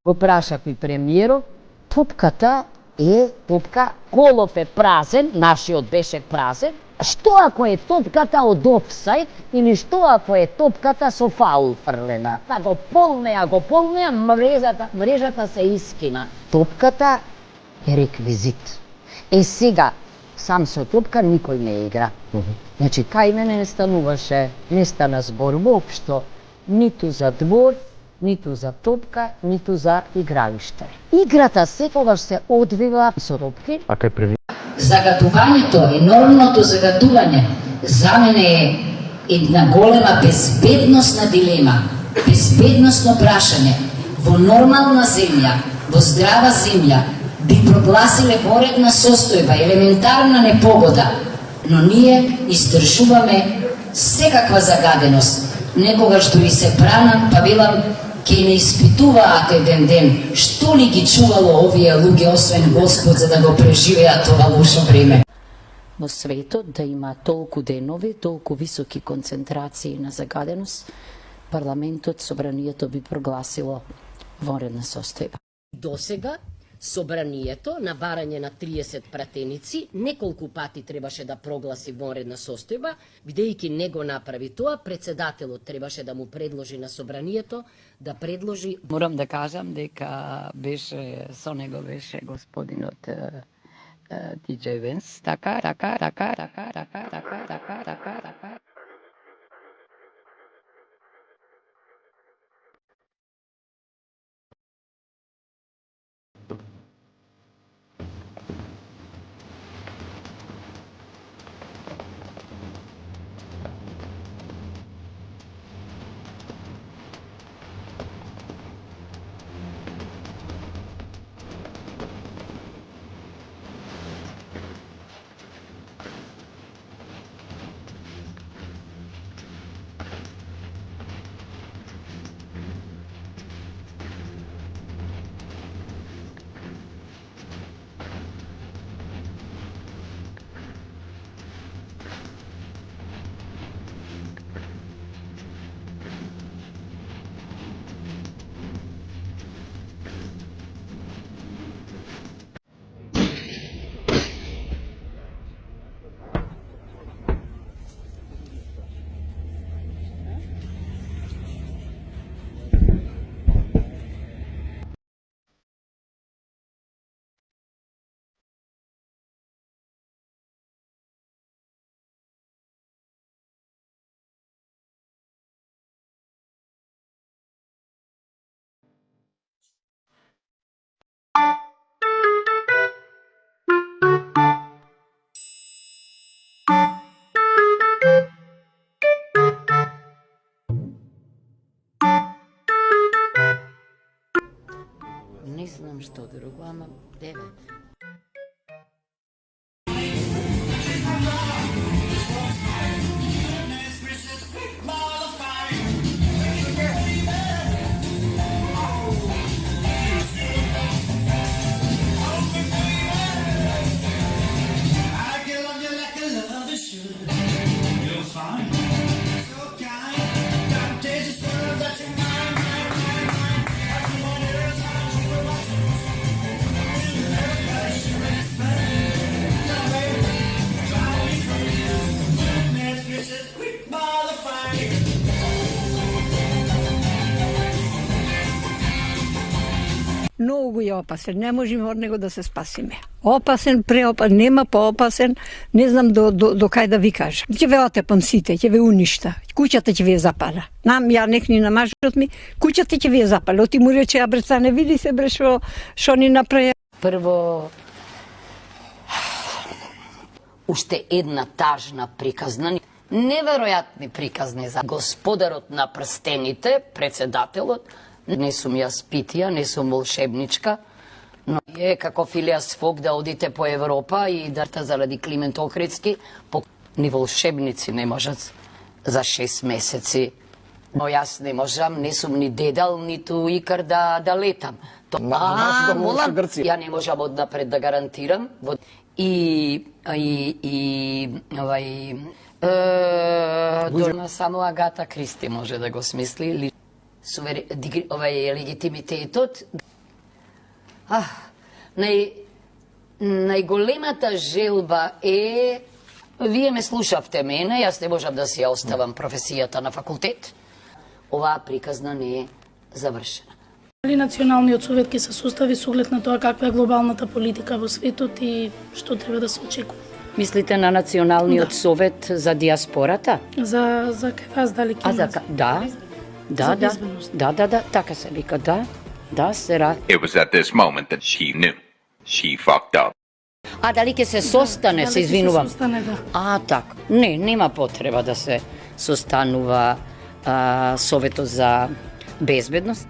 Го прашав и премиерот, топката е топка, колов е празен, нашиот беше празен. Што ако е топката од офсајд или што ако е топката со фаул фрлена? Го полнеа, мрежата се искина. Топката е реквизит. Сега, сам со топка никој не игра. Значи, кај мене не стана збор воопшто, ниту за двор, ниту за топка, ниту за игралиште. Играта секогаш се одвива со топки. А кај први? Загадувањето, енормното загадување, за мене е една голема безбедносна дилема, безбедносно прашање. Во нормална земја, во здрава земја, би прогласиле воредна состојба, елементарна непогода, но ние издржуваме секаква загаденост. Некогаш дури се пранам, па велам, ке не испитуваат еден ден, што ли ги чувало овие луѓе, освен Господ, за да го преживеат това лошо време. Во светот да има толку денови, толку високи концентрации на загаденост, парламентот, собранието би прогласило вонредна состојба. Досега, собранието, на барање на 30 пратеници, неколку пати требаше да прогласи вонредна состојба, бидејќи не го направи тоа, председателот требаше да му предложи на собранието да предложи. Морам да кажам дека со него беше господинот DJ Венс, така. Не знам што друго, ама 9. Многу е опасен, не можеме од него да се спасиме. Опасен, преопасен, нема поопасен, не знам до кај да ви кажам. Ќе ве отепам сите, ќе ве уништа, куќата ќе ве запала. Ја некни на мажот ми, куќата ќе ве запала. Оти му рече, а бреца, не види се бре шо ни направи. Прво, уште една тажна приказна, неверојатни приказни за господарот на прстените, председателот. Не сум јас Питија, не сум волшебничка, но е како Филиас Фок да одите по Европа и дарта заради Климент Охридски, ни волшебници не можат за 6 месеци. Но јас не можам, не сум ни дедал, ниту икар да летам. Ја не можам однапред да гарантирам. Само Агата Кристи може да го смисли. Легитимитетот Најголемата желба е, вие ме слушавте мене, јас не можам да си ја оставам професијата на факултет. Оваа приказна не е завршена. Дали Националниот совет ќе се состави со оглед на тоа каква е глобалната политика во светот и што треба да се очекува? Мислите на Националниот совет за диаспората? За кај вас дали ќе има? Да, така се вика, да, сера. It was at this moment that she knew. She fucked up. Дали ќе се состане, се извинувам. Дали ќе се состане, да. Така. Не, нема потреба да се состанува Советот за безбедност.